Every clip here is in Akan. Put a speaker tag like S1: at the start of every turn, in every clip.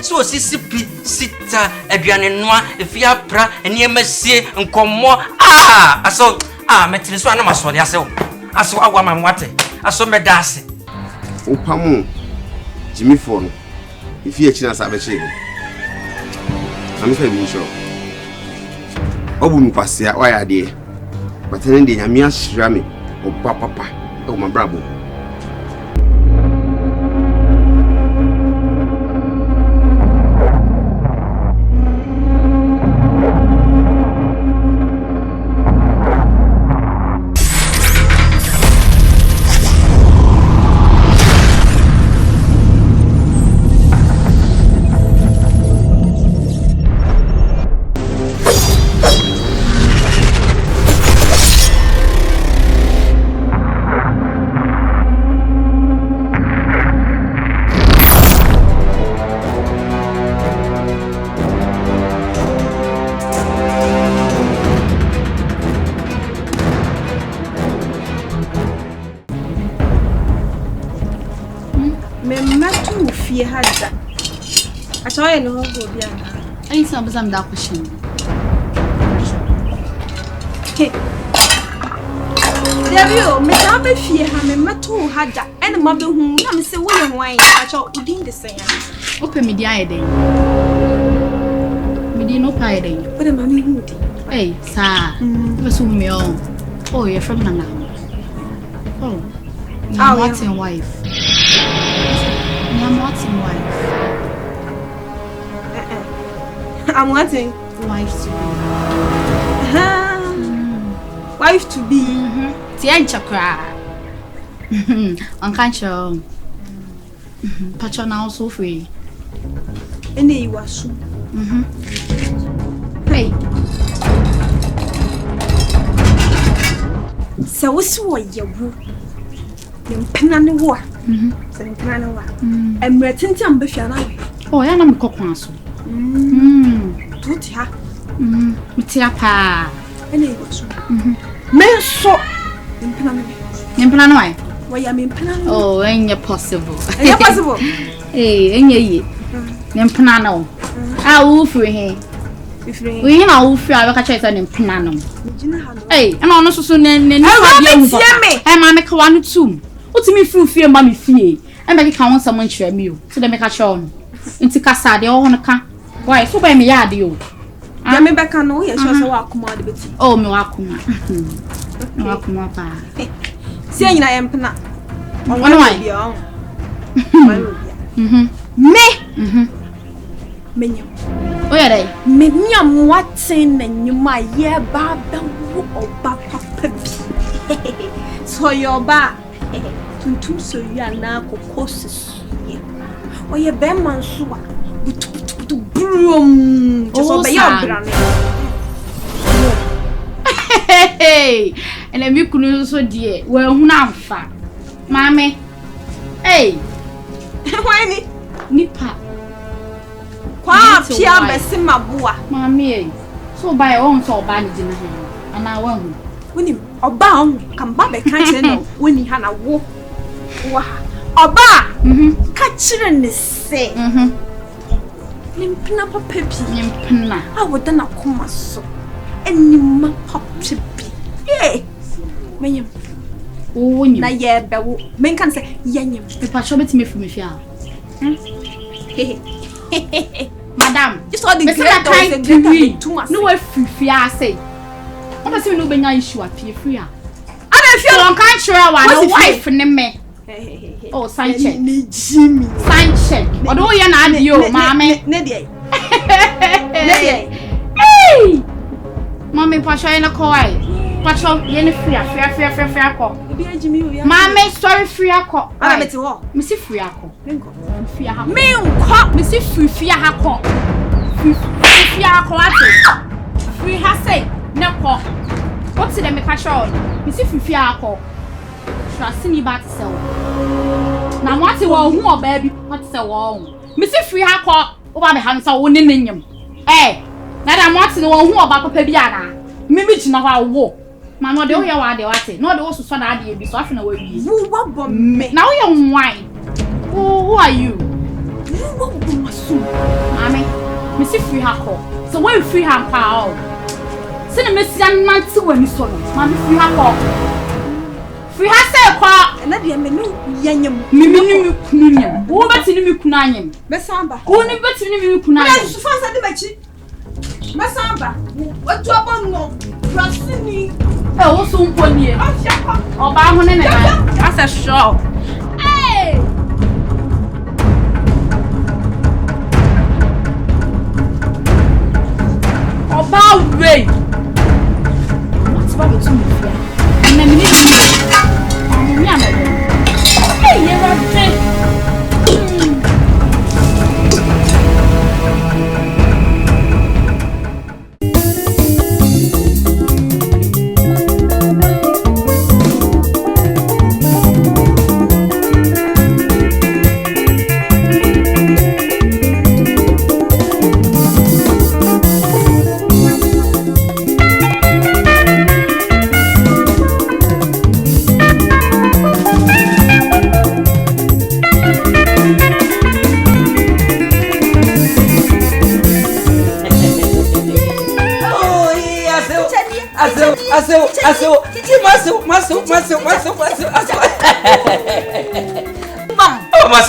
S1: so sisipi sita aduane noa efia pra eniemasie nkommo aso metiri so anama so de aso agwa mamwate aso medase
S2: opamu Jimmy phone ifie china sabe chego amfa bi sho obu mi kwasia waya de batene de nyame ahira me oba papa o mabrabo
S3: I know go bia.
S4: I some that question.
S3: Devio, me na be fie ha me mato haja. And ma be hu na me say wo ye hwan a cho udin de sen.
S4: Open me dia eden. Me di no pa eden.
S3: What am I hu di?
S4: Hey, sa. Be so me oh. Oh, you're from Nana. Oh. I'm Martin wife. I'm Martin wife.
S3: I'm wanting
S4: wife to be.
S3: Wife to be.
S4: Tian chakra. On can't show. Patron also free.
S3: And he was soon.
S4: Hey.
S3: So what's what you woo? You penny war. Saying Granoa. And we're tinting Buffalo.
S4: Oh, I am cockwasso.
S3: Tutia.
S4: Mutiapa.
S3: And he was men so
S4: Implanoi.
S3: Why am in Plan?
S4: Oh, ain't it possible?
S3: Possible.
S4: Eh, ain't ye? Nimpanano. I will free him. We know if you are a chase and Impanano. Eh, and on also soon and Mamma Kawan too. What's me through fear, Mammy Fee? And make count someone share meal so they make a show. Into Casa, they all on a car. Why, so by me, yard you. I mean, back on yes, I walk commodity. Oh, no, Akuma. No, Akuma.
S3: Saying I am Pana. On one way. Me.
S4: Where are they?
S3: Me, what's in and you my year baba or papa peppy. So your bar. To so you are now courses. Or your bearman swa. To broom. Just obey your granny.
S4: Hey, and then you could so dear. Well, now, fat. Mammy. Hey,
S3: why
S4: Nipa.
S3: Qua, Pia, Bessima Boa.
S4: Mammy. So by your own soul bandage in the hand. And I won't.
S3: When you are bound, come back, I can't know when you had a walk. Oba, catch it in the say. Nimpina peppy,
S4: Nimpina.
S3: I would not come so. And Nimma pop chippy. Yea, Mayim. Oh, na ye, men can say, Yanim.
S4: The patron me from me, Madame, you saw the great time too much. No way, fear say. I'm not saying no benya issue at free. I feel on can't sure one wife and me. Oh, sign check.
S3: Jimmy.
S4: Sign check. Although you're not you, mammy. Hey! Mommy, Pasha in a coy. Pasha, you're fair call. Mammy, sorry, free a call. I'm at all. Missy Free a call. Me, Missy Free a call. Free a call. Free has say, no call. What's the make a show? Missy Free a call. Trust me, but so. Now, what's the wall, more baby? What's the wall? Missy Free a call. Over the hands are winning him. Eh, now I'm watching the one who about Pebiana. Maybe it's not our war. Mamma, do you want it? No, the also son idea be softened away. Now you're wine. Who are you? Mommy, Missy Free Hako. So when free hand power. Send a message and man to when you saw me. Mammy Free Hako. Free has a car and that you may know Yanyam. Miminu Kunyan. Who bet in you Kunayam? Messamba. Who never bet in you Kunayam? So far as I bet Messamba. What do I want? Rustini. Oh, so one year. Oh, Bahamon, that's a show. Hey! About way. What's wrong with you? And then hey, you're a dick.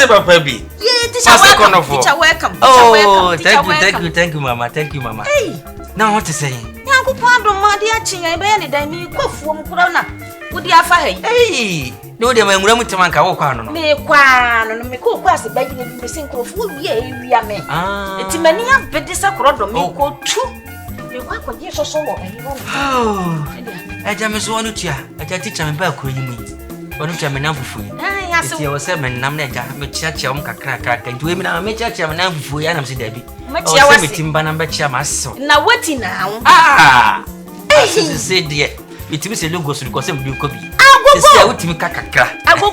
S1: Papa B.
S5: Teacher, welcome.
S1: Oh, thank you, Mama. Thank you, Mama.
S5: Hey,
S1: now what to say?
S5: Yanko Pando, my dear Chin, I barely dine go from Corona. Would you have
S1: Hey, no, the man will to Manka walk on.
S5: Me, Quan, me cook was a baby in the single full year. We are men. It's many of Bedisa Corona, me go too. You want what you so. Oh, I just want to I teach him about you. One of them enough for you. I was 7 Namneja, Mechacham Crack, and women are Mechacham and for Yanam Debbie. Macha was Timban and Betcha Masso. Now what now? Ah, I said, dear, it was a logos because I'm Duke. I will go to Kaka. I will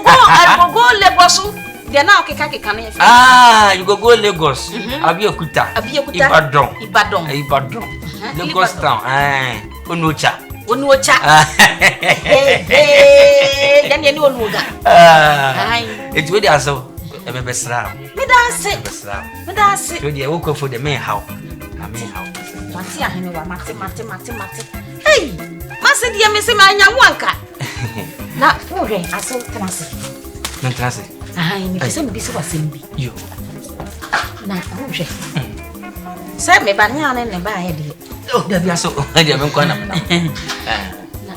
S5: go Lagos. They are now Kaka. Ah, you go Lagos. Abiokuta, Ibadan, Lagos Town, Unucha. Unucha. Then you know it's really as though I'm a best ram. That's it. You woke for the main house. I mean, how? Mati. Hey, Master, dear Miss Wanka. Now, okay, I saw Transit. I need some busy. You. Now, okay. Send me banana and buy it. Oh, there be so. I haven't gone up.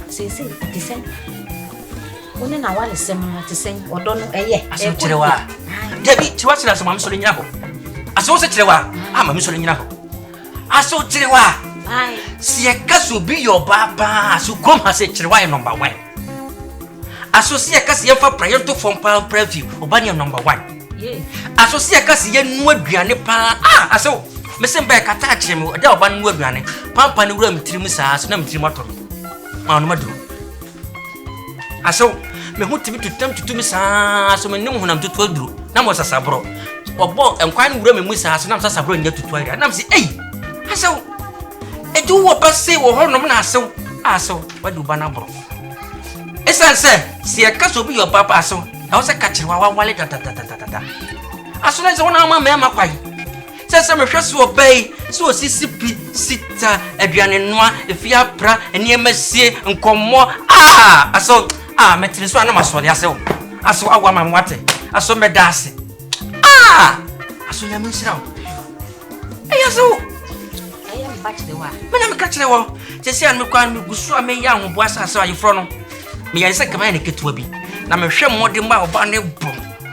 S5: Say, it is sent. When I want to send or don't know a year. I saw Chewa. Debbie, to watch us, I'm sorry. I saw Chewa. I'm a sorry. I saw Chewa. See a castle be your baba, so come has a Chewa number 1. I saw see a cassia for prior to form pound preview or banner number 1. I saw see a cassia no granny pa. I saw. Mesen back attach him, a dog one word running, Pampa and room trimusas, Nam Trimato. Mamadu. I saw me who to tempt to Miss so many when I'm to 12 drew. Nam was a sabro. Or bought and quite room in Miss Nam Sabro in to 12. And I'm saying, hey, I saw a do what I say or her no so. I saw what do Banabro. As I said, see a castle be your papa so. I was a catcher while wallet. As soon as one of my mamma quite. Says I'm a first to obey, so Sissy Sita, Adrian Noir, if you are pra and near Messi and come more. Ah, I saw met this one of my soul. I saw a woman water. I saw my dassy. Ah, I saw your myself. I saw I am back to the wall. When I'm catching the wall, just say I'm going to go me young boys. I saw you from me. I said, come on, get to be. I'm a shame more than my banner.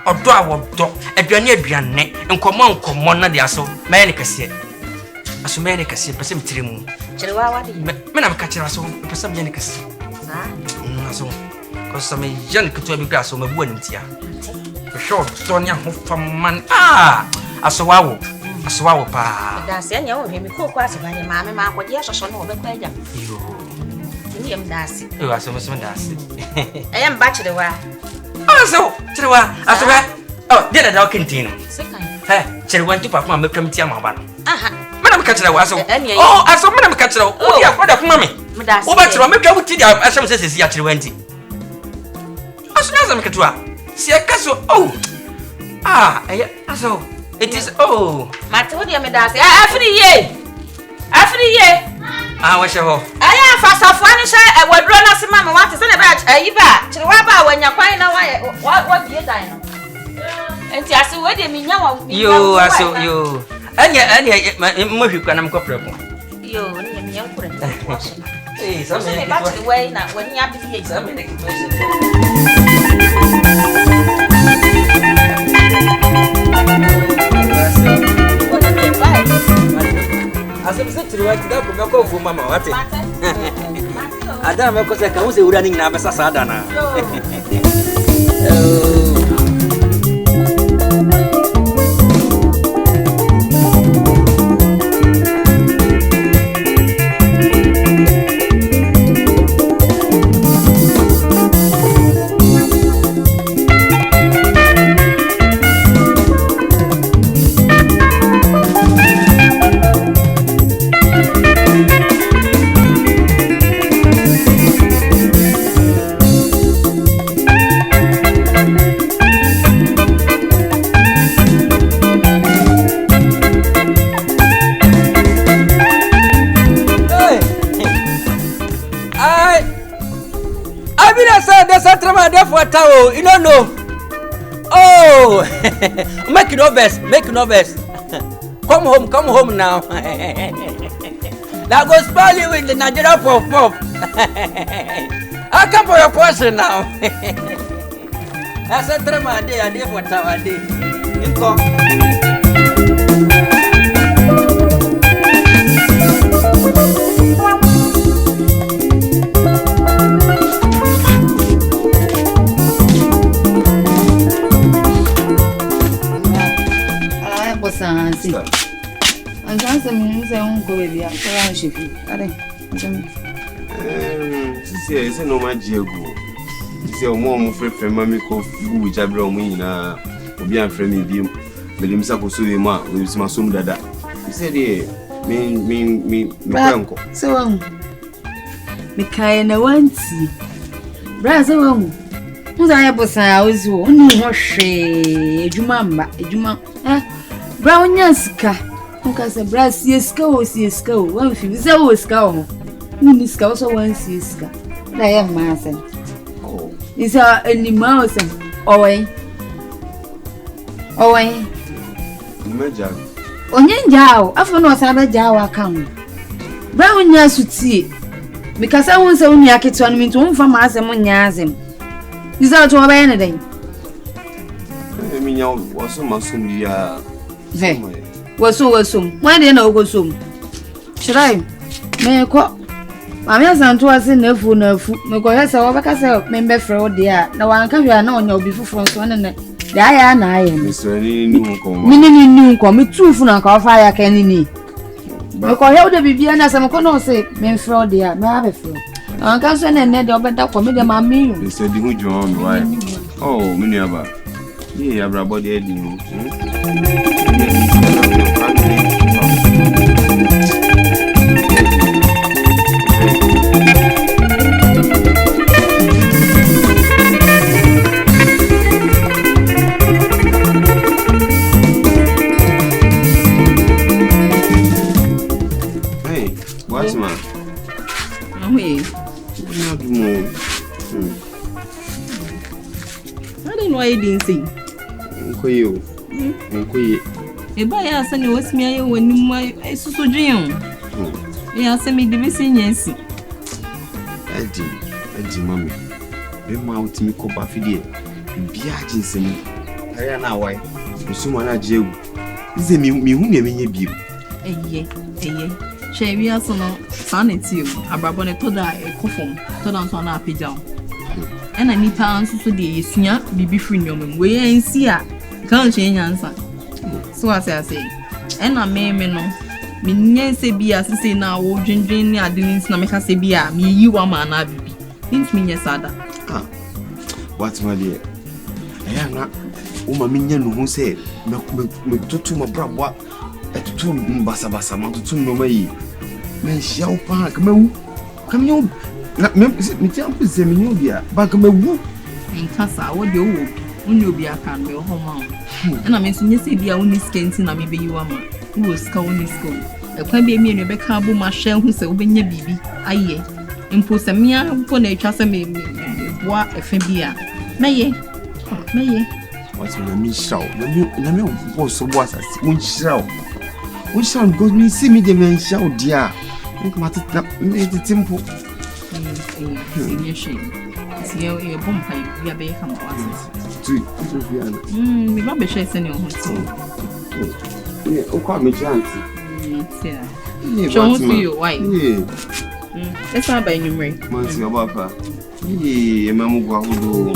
S5: Or do I want dog, a Biane, and come on, not the assault, Manicas. As Manicas, Persim Trimu. Men I'm catching us home, Persim Yanicas. So, because some young could be grass on the wooden here. For sure, Sonia from man. Ah, I saw pa. That's any of him, cook was by your mamma, what yes or so over by them. You am Darcy. You are so much Darcy. I am back to the wire. Oh, so, oh, did a dog continue? Hey, she went to perform a primitive man. Madam Catcher was so. Oh, I saw Madam Catcher. Oh, yeah, what of mammy? Oh, but you make out with you as some says actually went in. As soon as I'm Catua, see a castle. Oh, ah, I saw
S1: It is oh.
S5: Mate, what do you mean that? Every year.
S1: Ah, what's your?
S5: I am fast off one share. I would run as a man want to send a batch. You back. To when you're quite away. What you dying? And I see what you mean. You are so you. And yet, my emotion can I'm corporate. You, young friend. Hey, something about the way now when you have to be examined.
S1: As I'm saying to you, I go for Mamma. What? I don't know because I can say running now, but Sadana. You don't know. Oh, make no best. Come home now. That goes probably with the Nigeria pop. I come for your question now. That's a drama day. I did for Tower day.
S6: Sansi. And Sansi means I won't go with you. I
S2: say no my Diego. Say more friend mammy called Fu Jabro me na be a friend in him. But himself was so ma with my son dada. He said, me uncle.
S6: So, me kind of want see. Brother, who's I was I was only wash a jumamba, Brown Yaska, because a brass yeska was yeska, one few always go. Niska also once yeska. I am Martha. Oh, is our any mouse and away.
S2: Major.
S6: Onyen Jow, I found what other Jawa come. Brown Yas would see because I was only a kid to me to from us and Yazim. Is that to obey anything?
S2: I mean, you was almost
S6: was so. Why didn't I go soon? Should I? May I call? My husband was in the food, no food, no go as I was member for dear. No one can be unknown your before one and the I am.
S2: Mr.
S6: Meaning, come me two for a fire can in me. Because how the baby and some corner say, men fraud dear, may have a fraud. I can't send a net of better for me than my meal.
S2: Mr. John, why? Oh, Miniaba. Yeah, everybody, Hey, what's my?
S6: I'm here. I don't know why you didn't sing.
S2: You.
S6: If I ask any what's me when you my so dream. Yeah, send me the missing yes.
S2: Eddie, mommy. Be mount me copa fidie. Be a ginseng. I am now why. Someone at jail. Is a me who never be.
S6: Shall we also know sanity? A babone to die a coffin to dance on our pigeon. And I need to answer to the senior be free no man. We ain't see her. Can't change answer. So as I say, and I may no. Me say be as say now, drinking near doing no make us say be a me you are man baby. Didn't mean yes, Ada.
S2: What's my dear? I am not. Uma minha no say, me to my brother. To Bassa, to no way. Men shall park me. Come you. Me tell me, Seminodia, back me woo.
S6: In Cassa, what you Unyo be a can be home. And I mean, you say, be a only skin in a baby you are. Who was scolding school? A can be me and Rebecca Boom, my shell who said, when your baby, aye. Impose a mere for nature, me, what a fibia. May
S2: what's when me shout? Let me was so was as one shout. We shall go me see me the man shout, dear. Make matter made it simple.
S6: Your shame. See your bomb pipe, we are being come once. We might be chasing your home.
S2: Oh, call me chance.
S6: Show you why. Let's not buy you, Ray.
S2: Monsieur Papa. Yeah, Mamma Guago.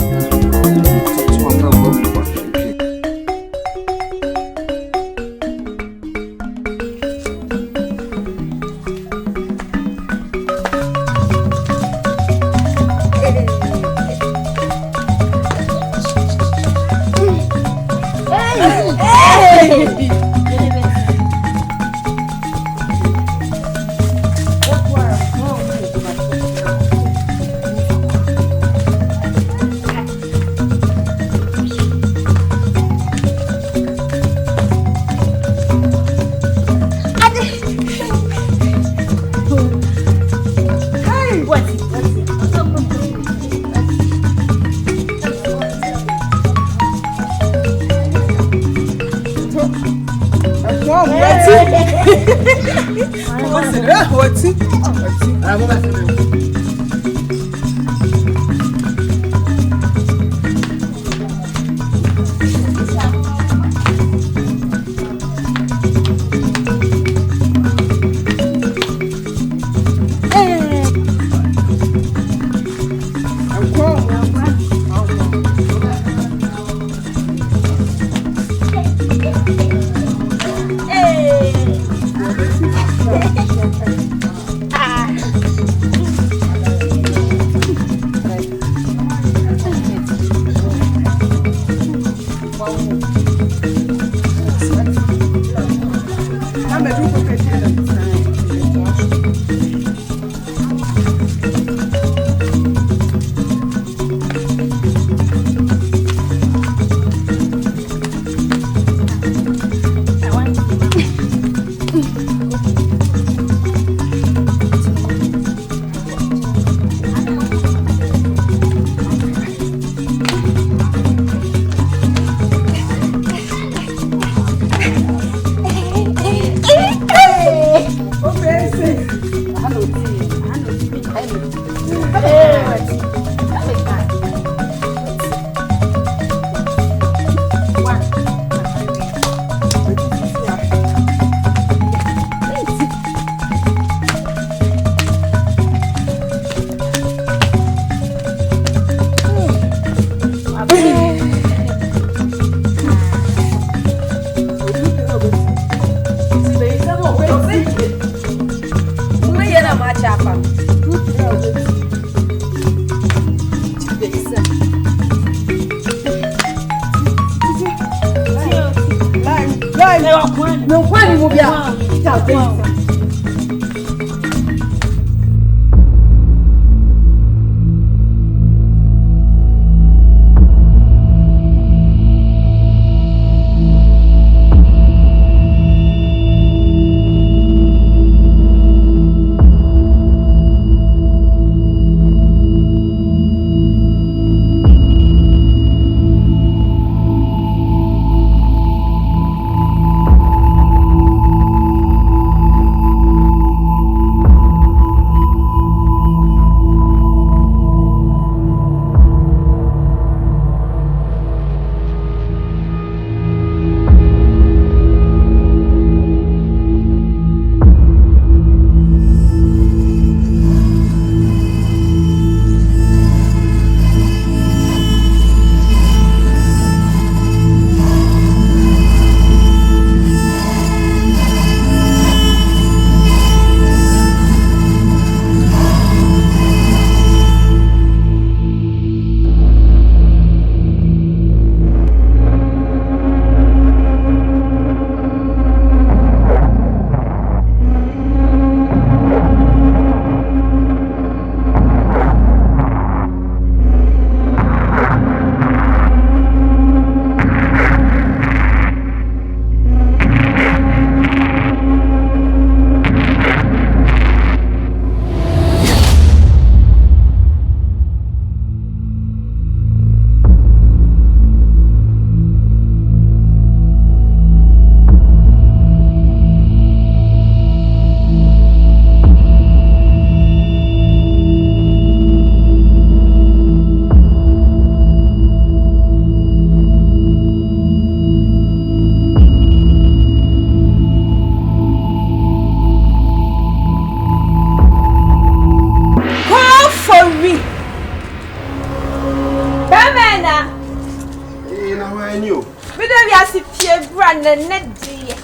S3: Nedia.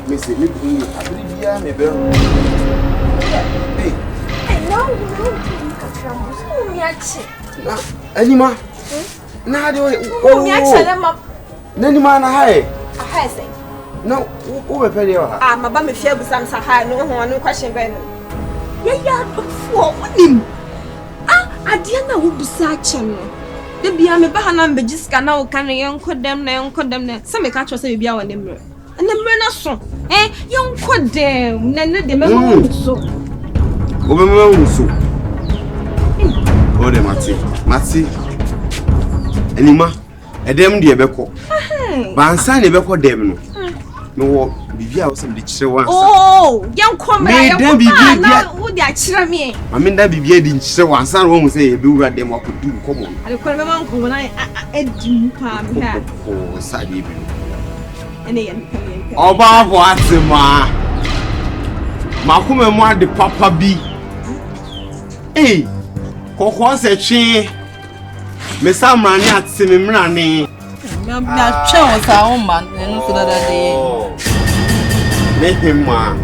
S2: Miss me, I me bell. Hey,
S3: No,
S2: Anima. Now do it. Nanima na high.
S3: I say.
S2: No, who will pay you?
S3: I'm a bummy fair with some Sahara, no question. Yeah, for him. I didn't know who was such a the Biame Bahanam Bejiska now can a young condemn, some catch us a Bia and the Murna song. Young condemn, Nana de Memo so. Oh, the Matty. Anima, a damn dear Beco. Bansan Beco Demno. No, Bivia was some ditch. Oh, young comrade, then be now, would they cheer me?
S2: I mean, that be didn't show one son won't say, do what them could do. Come on.
S3: I call my uncle when I do palm here.
S2: Oh, sad evening.
S3: And again,
S2: Oba what's ma? Makume mo the papa bi. Hey, kokon se twi. Me samrani atse me mrani.
S6: Na twa sa o man enu so dada de.
S2: Me himma.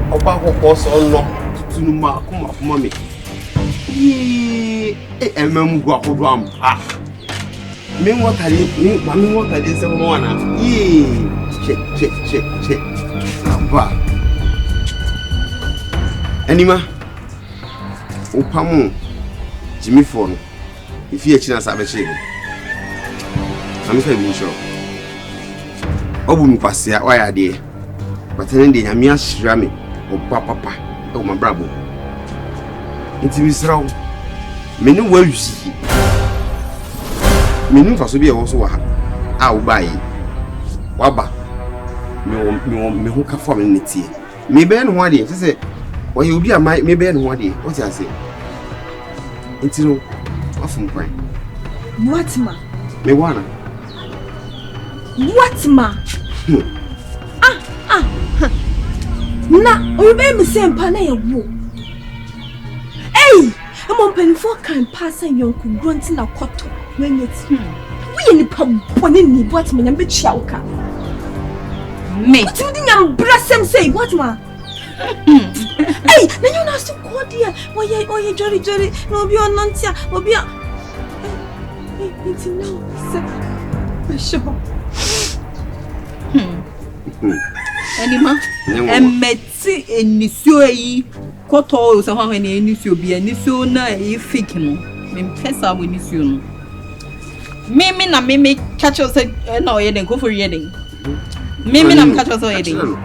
S2: Oba kokon so no tutunu ma kuma me. Ye, emem gu akodo am. Ah. Me wotale se mo na. Ye. Check. Aba. Anima. Opamu. Jimmy phone. If you china sabe shege. I'm fairly sure. Obu mi kwase a why ade. But then dey nyame ahira me. Papa. O my brabo. Nti misrawo. Me ni wa yusi. Me ni faso bi e wo so wa ha. A wo bai. Waba. Me ho ka fo me netie. Me be no ho ade. Se why you be a my me be no ho ade. What you say? Nti no afum kwan.
S3: What ma?
S2: Me wanna.
S3: What ma? Na, we be me say mpa na ye wo. Hey, I'm on penny for can pass and young grunt na koto when it's we ni pa boni ni what me nyam be chiauka.
S6: Me.
S3: What you think I'm blessem say what ma? Hey, na you na so go there. Oye jolly no be on nantia, obi a. It's no. Sure.
S6: Anima, emeti enisio yi koto so ho ne enisio bi enisio na e fake no me pesa mo enisio no mimi na mimi catch us na oye den ko for ye den mimi na catch us oye den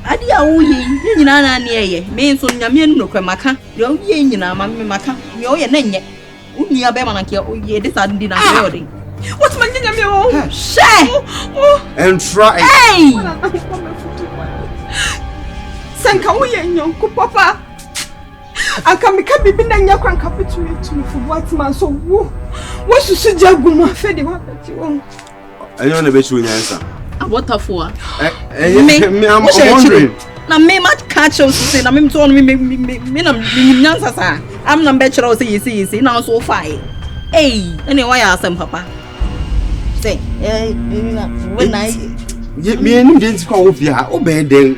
S6: adi a wo yi nyina na ne ye me nso nyame anu no kwa maka de wo ye nyina ma me maka me oye na nye uni abe ma na ke oye de sa ndi na ye den.
S3: What man did you oh?
S6: Share
S2: and try.
S6: Hey!
S3: Sanka we young papa. I can be na nya kwan capitulate to me for what man so wo. What you should jagu no fe de what you.
S2: Ayo na be chu nyansa.
S6: What for?
S2: Me I'm wondering.
S6: Na me mat catch us say na me to me na nyansa sa. Am na be chira say yesi na so fine. Hey, anyway asem papa. Say, when I
S2: me and didn't call of ya, obey den,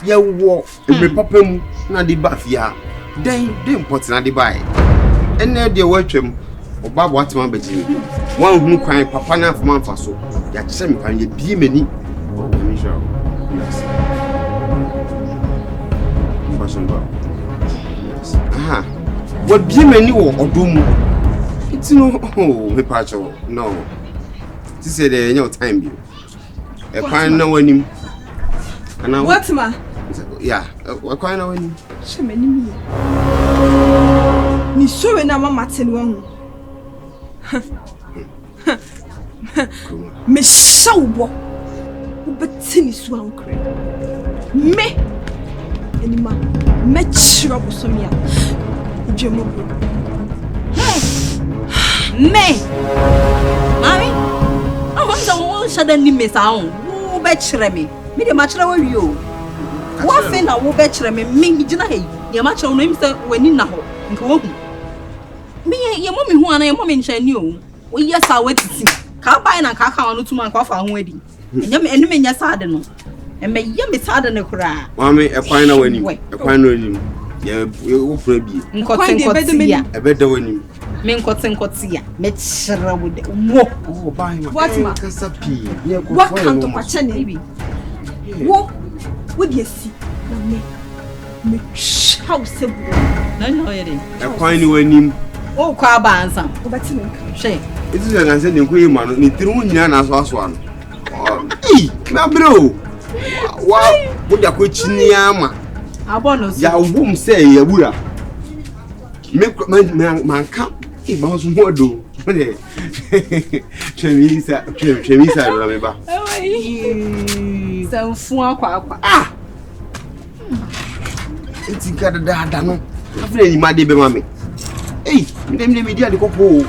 S2: ya walk, and papa na di bafia. Then put na di buy. And there dear watch him, or Bob Watman between one who crying papa na for man for so. That same can you be many? Oh, Michelle, yes. Yes. Aha. What be many or doom? It's no, me pacho, no. She said there no time you. A quite no one. What
S3: ma?
S2: Yeah, what kind of one?
S3: She many me. Ni so na mama ten won. Me shawo. Wo betini so ankre. Me. Anima, me chira bo so me a. Djemo bo.
S6: Me. Mami. I want to shut any miss out. Who betray me? Me the match with you. What thing I will betray me? Me, Jina, your match on him when in Naho. Me, your mommy who and your mommy in you. We yes, I wait to see. Can't buy a car on to my coffee wedding. Enye nya sade no. Me ye sade ne kura.
S2: Mama ekwan na wani. Ekwan na wani. Ye wo fra bi.
S6: Nkotse ya.
S2: Ebeda wani.
S6: Me nkotse ya. Me kyerɛ wo de. Wo.
S2: Oh, bye ma.
S3: What ma?
S2: Kasapi.
S3: What can't to kwache ne bi? Wo de si na me house ebu.
S6: No ye de.
S2: Ekwan ni wani.
S6: O kwa ba ansa.
S3: Wo beti me nka.
S6: Hwe.
S2: Iti ya ganse ne nkoyi ma no ni tiri hu nyina na so ano. Na bro. Wa wo da ko chini ama.
S6: Abono so.
S2: Ya wum say ya bura. Me manka e ba so modo. Chemisa do me ba.
S6: Sanfu akwa.
S2: Iti ka da no. Afre ni ma de be ma me. Me dia de kopo.